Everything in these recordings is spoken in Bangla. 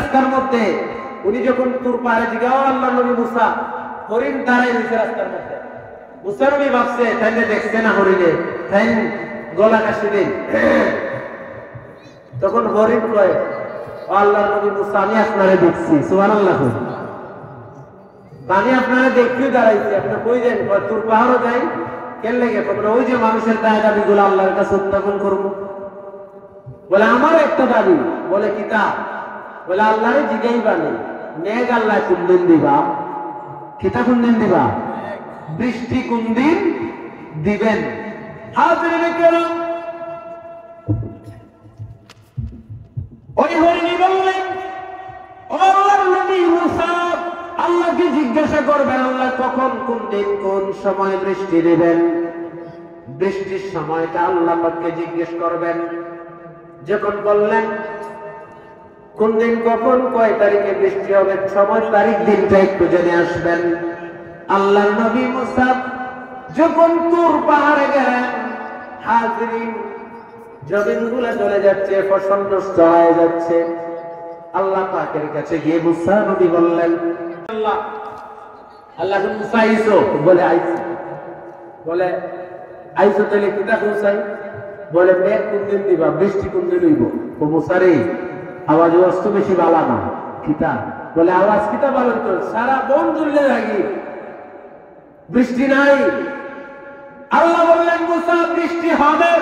রাস্তার মধ্যে উনি যখন তুর পাহাড়ে জিগাও আল্লাহ নবী মুসা, হরিণ দাঁড়াই রয়েছে রাস্তার মধ্যে। মুসা নবী ভাবছে তাইলে দেখছে না হরিণে, তাই গলা কাশি দিন। তখন হরিণ কয়, আল্লাহ নবী মুসা আমি আপনারে দেখছি, সুবহানাল্লাহ, আমি আপনারা দেখতেও দাঁড়াইছি, আপনি কই যান? তুর পাহাড়ও যাই কেন লেগে? ওই যে মানুষের দায় দাবি গুলো আল্লাহর কাছে উত্থাপন করবো। বলে আমার একটা দাবি। বলে কিতাব? বলে আল্লাহরে জিগাই বানি মেঘ আল্লাহ কোনদিন দিবা? কিতাব কোনদিন দিবা? বৃষ্টি কোনদিন দিবেন? হাজিরিনে কেরাম, ওই হরিণী বললেন, ও আল্লাহর নবী মুসা, আল্লাহকে জিজ্ঞাসা করবেন আল্লাহ কখন, কোন দিন, কোন সময় বৃষ্টি দিবেন। বৃষ্টির সময়টা আল্লাহ পাককে জিজ্ঞেস করবেন। যখন বললেন কোন দিন, কখন, কয় তারিখে বৃষ্টি হবে, সময়, তারিখ, দিনটা একটু জেনে আসবেন। আল্লাহ নবী মুসা যখন তুর পাহাড়ে গেলেন, হাজিরিন, জমিন গুলা চলে যাচ্ছে, ফসল নষ্ট হয়ে যাচ্ছে। আল্লাহ পাকের কাছে গিয়ে মুসা নবী বললেন, আল্লাহ, আল্লাহ মুসা আইছো? বলে আইছি। বলে আইছো তাহলে কিতা মুসাই? বলে মেঘ কোন দিন দিবা, বৃষ্টি কোন দিন হইব? ও মুসা রে, আওয়াজ অস্ত বেশি বালা না, কিতা? বলে আওয়াজ কিতা বলেন তো, সারা বন জুড়লে থাকি, বৃষ্টি নাই। আল্লাহ বললেন মুসা বৃষ্টি হবে।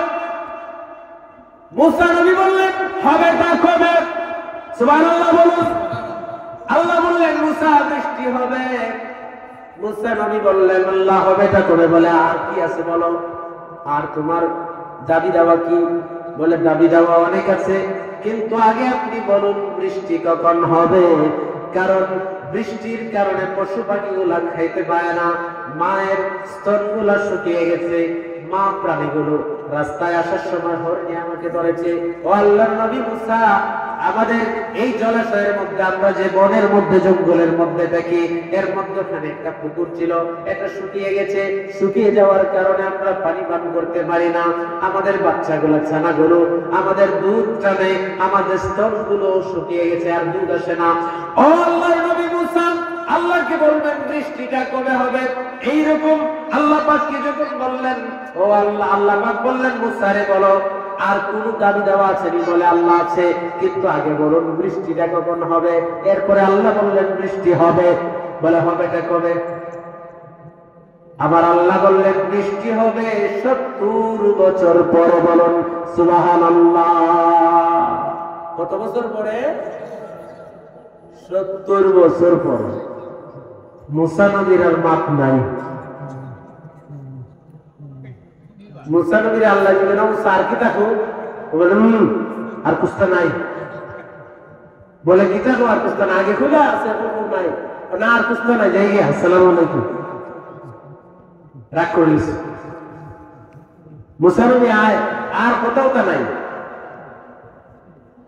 মুসা নবী বললেন হবে তা কবে? সুবহানাল্লাহ বলুন। আল্লাহ বললেন মুসা বৃষ্টি হবে। মুসা নবী বললেন আল্লাহ হবে তা কবে? বলে আর কি আছে বলো, আর তোমার দাবি দাওয়া কি? বলে দাবি দাওয়া অনেক আছে, কিন্তু আগে আপনি বলুন বৃষ্টি কখন হবে। কারণ বৃষ্টির কারণে পশু পাখিগুলা খাইতে পায় না, মায়ের স্তনগুলা শুকিয়ে গেছে, মা প্রাণীগুলো রাস্তায় আসার সময় হরিণী আমাকে ধরেছে। ও আল্লাহর নবী মুসা, আমাদের এই জলাশয়ের মধ্যে, আমরা যে বনের মধ্যে, জঙ্গলের মধ্যে থাকি, এর মধ্যখানে একটা পুকুর ছিল, এটা শুকিয়ে গেছে। শুকিয়ে যাওয়ার কারণে আমরা পানি পান করতে পারি না, আমাদের বাচ্চাগুলো, ছানাগুলো আমাদের দুধ টানে, আমাদের স্তনগুলো শুকিয়ে গেছে, আর দুধ আসে না। ও আল্লাহর নবী মুসা, আল্লাহকে বলবেন বৃষ্টিটা কবে হবে। এইরকম আল্লাহ পাককে যখন বললেন, ও আল্লাহ, আল্লাহ পাক বললেন মুসা রে বলো আর কোন দাবি দেওয়া আছে? বলে আল্লাহ আছে, কিন্তু আগে বলুন বৃষ্টিটা কখন হবে। এরপরে আল্লাহ বললেন বৃষ্টি হবে। বলে হবেটা কবে? আবার আল্লাহ বললেন বৃষ্টি হবে 70 বছর পরে। বলুন সুবহানাল্লাহ। কত বছর পরে? 70 বছর পরে। মুসা নবীর আর মাপ নাই। মুসা নবীর আল্লাহ বলেন সার কি থাকো? বলে আর কুস্তা নাই। বলে কি থাকো আর কুস্তা না? আগে খুলে আছে নাই না, আর কুস্তা নাই, যাই গে আসসালামু আলাইকুম। রাগ করিস। মুসা নবী আয়, আর কোথাও তা নাই।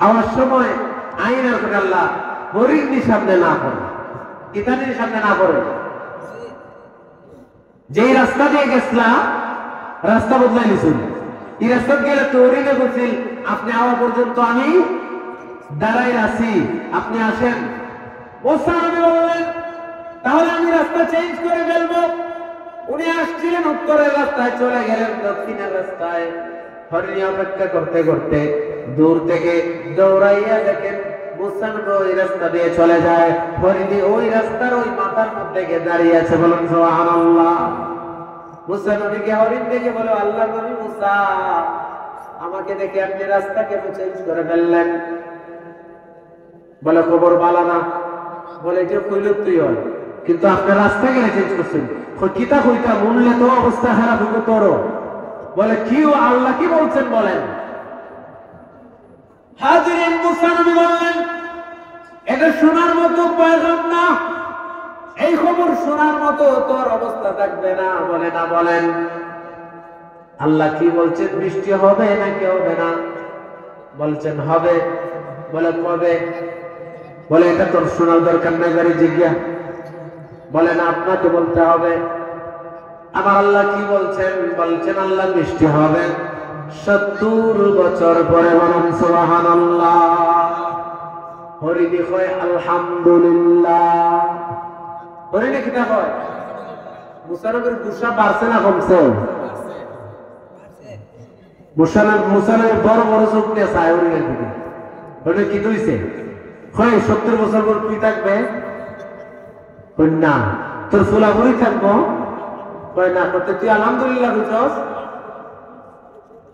আমার সময় আইনের করে আল্লাহ হরিণীর সামনে না পড়ে, কিতাবের সামনে না পড়ে। যেই রাস্তা দিয়ে গেছিলাম, রাস্তা বদলাই নিছিল। এই রাস্তা গেলে তো হরিণে বলছিল আপনি আওয়া পর্যন্ত আমি দাঁড়াই আছি, আপনি আসেন। মুসা নবী বললেন তাহলে আমি রাস্তা চেঞ্জ করে ফেলবো। উনি আসছিলেন উত্তরের রাস্তায়, চলে গেলেন দক্ষিণের রাস্তায়। হরিণী অপেক্ষা করতে করতে দূর থেকে দৌড়াইয়া দেখেন মুসা নবী ওই রাস্তা দিয়ে চলে যায়। হরিণী ওই রাস্তার ওই মাথার মধ্যে গিয়ে দাঁড়িয়ে আছে। বলুন সুবহানাল্লাহ। মুসা নবীকে হরিণ দেখে বলে আল্লাহ নবী মুসা, আমাকে দেখে আপনি রাস্তা কেন চেঞ্জ করে ফেললেন? বলে খবর ভালো না। বলে এটা কইলে তুই হয়, কিন্তু আপনার রাস্তা কেন চেঞ্জ করছেন? কিতা কইতা মূল্যে তো অবস্থা খারাপ হইব তোর। বলে কি আল্লাহ কি বলছেন বলেন। হাজিরিন, মুসা নবী বললেন এটা শোনার মতো পয়গাম না, এই খবর শোনার মতো তোর অবস্থা থাকবে না। বলে না। বলেন আল্লাহ কি বলছেন, বৃষ্টি হবে নাকি হবে না? বলছেন হবে। বলে কবে? বলে এটা তোর শোনার দরকার নাই, গাড়ি জিজ্ঞা। বলে না, আপনাকে বলতে হবে। আমার আল্লাহ কি বলছেন? বলছেন আল্লাহ বৃষ্টি হবে 70 বছর পরে। বলুন সুবহানাল্লাহ। হরিণী কয় আলহামদুলিল্লাহ। হরিণী কিতা কয়? মুসা নবীর গুসা বাড়ছে না কমছে? মুসা নবীর বড় বড় চোখ নিয়ে চায় হরিণের দিকে। হরিণী কি হইছে? কয় 70 বছর পর তুই থাকবে? কয় না। তোর ফুলাফুলি থাকবো? কয় না। করতে তুই আলহামদুলিল্লাহ বুঝছস?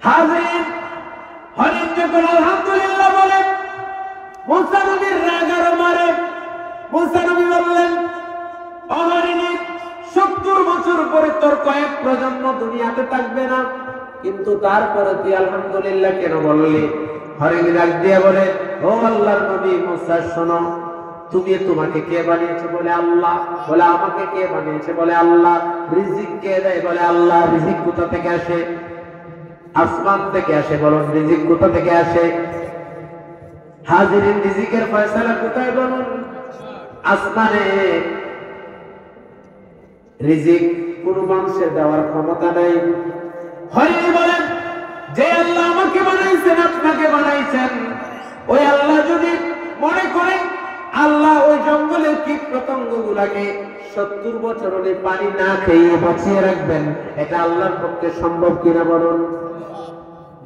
হাজির হরিণ যখন আলহামদুলিল্লাহ বলে মুসা নবীর রাগ আরো মারে। মুসা নবী বললেন, ও হরিণী, 70 বছর পরে তোর কয়েক প্রজন্ম দুনিয়াতে থাকবে না, কিন্তু তারপরে তুই আলহামদুলিল্লাহ কেন বললি? হরিণী রাগ দিয়ে বলে, ও আল্লাহর নবী মুসা, শোনো, তোমাকে কে বানিয়েছে? বলে আল্লাহ। বলে আমাকে কে বানিয়েছে? বলে আল্লাহ। রিজিক কে দেয়? বলে আল্লাহ। রিজিক কোথা থেকে আসে? আসমান থেকে আসে। বলুন রিজিক কোথা থেকে আসে? হাজিরিন, রিজিকের ফয়সালা কোথায় বলুন? আসমানে। রিজিক কোন মানুষের দেওয়ার ক্ষমতা নেই। হরিণী বলেন, যে আল্লাহ আমাকে বানাইছেন, আপনাকে বানাইছেন, ওই আল্লাহ যদি মনে করেন আল্লাহ ওই জঙ্গলের কীট পতঙ্গ গুলাকে 70 বছর হলে পানি না খেয়ে বাঁচিয়ে রাখবেন, এটা আল্লাহর পক্ষে সম্ভব কিনা বলুন?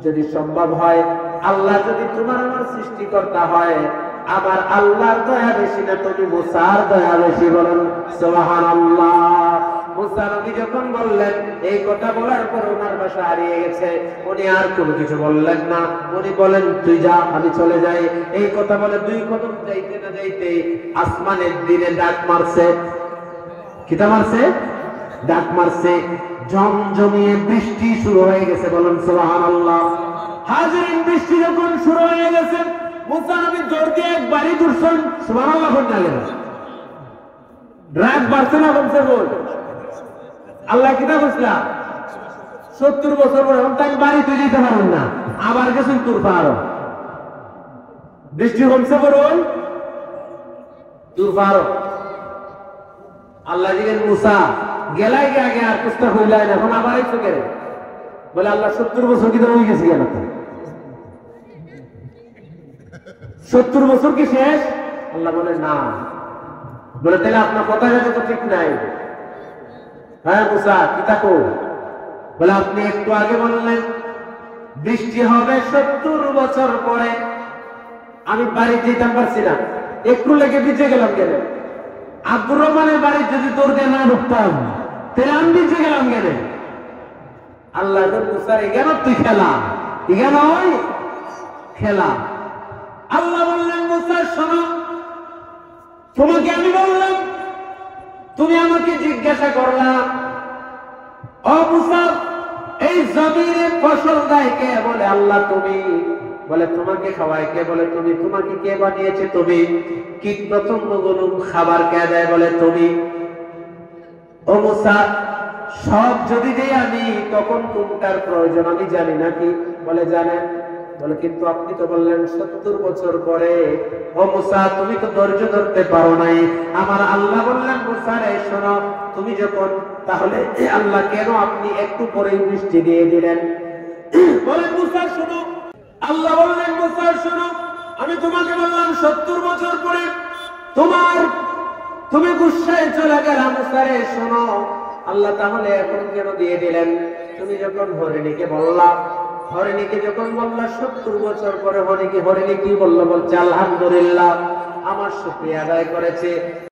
যদি সম্ভব হয়, আল্লাহ যদি তোমার আমার সৃষ্টিকর্তা হয়, আবার আল্লাহর দয়া বেশি না তুমি মুসার দয়া বেশি? বলুন সুবহানাল্লাহ। মুসা নবী যখন বললেন, এই কথা বলার পর ওনার ভাষা হারিয়ে গেছে। উনি আর কোনো কিছু বললেন না। উনি বলেন, তুই যা, আমি চলে যাই। এই কথা বলে 2 কদম যাইতে না যাইতে আসমানের দিনে ডাক মারছে। কিতা মারছে? ডাক মারছে। জমজমিয়ে বৃষ্টি শুরু হয়ে গেছে। বলুন সুবহানাল্লাহ। হাজিরিন, বৃষ্টি যখন শুরু হয়ে গেছে, মুসা নবী জোর দিয়ে একবারই দূরছেন। সুবহানাল্লাহ বললেন। রাগ বাড়ছে না কমছে? বল আল্লাহ কিতা বুঝলা? 70 বছর পরে তাকে বাড়ি তুই যেতে পারেন না, আবার গেছেন তোর পাহাড়। বৃষ্টি কমছে বলুন, তোর পাহাড়। আল্লাহ দিলেন, মুসা গেলাই গে আগে আর কুস্তা হইলাই না, এখন আবার আইছো কেন? বলে আল্লাহ 70 বছর কি হয়ে গেছে কেন? 70 বছর কি শেষ? আল্লাহ বলে না। বলে তাহলে আপনার কথা যাতে তো ঠিক নাই। হ্যাঁ মুসা, কি থাকো? বলে আপনি একটু আগে বললেন বৃষ্টি হবে 70 বছর পরে, আমি বাড়ি যেতাম পারছি না, একটু লেগে ভিজে গেলাম কেন? আব্দুর রহমানের বাড়ি যদি তোর দিয়ে না ঢুকতাম, তাহলে আমি ভিজে গেলাম কেন? আল্লাহ মুসার এখান তুই খেলা, এখানে ওই খেলা। আল্লাহ বললেন, মুসা শোনো, তোমাকে আমি বললাম, তুমি আমাকে জিজ্ঞাসা করলাম, ও মুসা, এই জমিনে ফসল দেয় কে? বলে আল্লাহ। তুমি? বলে তোমাকে খাওয়ায় কে? বলে তুমি। তোমাকে কে বানিয়েছে? তুমি। কীট পতঙ্গগুলো খাবার কে দেয়? বলে তুমি। ও মুসা, সব যদি দেই আমি, তখন কোনটার প্রয়োজন আমি জানি নাকি? বলে জানেন। বলে কিন্তু আপনি তো বললেন 70 বছর পরে। ও মুসা, তুমি তো ধৈর্য ধরতে পারো নাই। আমার আল্লাহ বললেন, মুসা রে শোনো, তুমি যখন, তাহলে আল্লাহ কেন আপনি একটু পরে বৃষ্টি দিয়ে দিলেন? বলে মুসা শোনো, আল্লাহ বললেন, মুসা শোনো, আমি তোমাকে বললাম 70 বছর পরে, তুমি গুসায় চলে গেলা। মুসা রে শোনো, আল্লাহ তাহলে এখন কেন দিয়ে দিলেন? তুমি যখন হরিণীকে বললা, হরিণীকে যখন বললা 70 বছর পরে, হরিণী কি বললো? বলছে আলহামদুলিল্লাহ, আমার শুকরিয়া আদায় করেছে।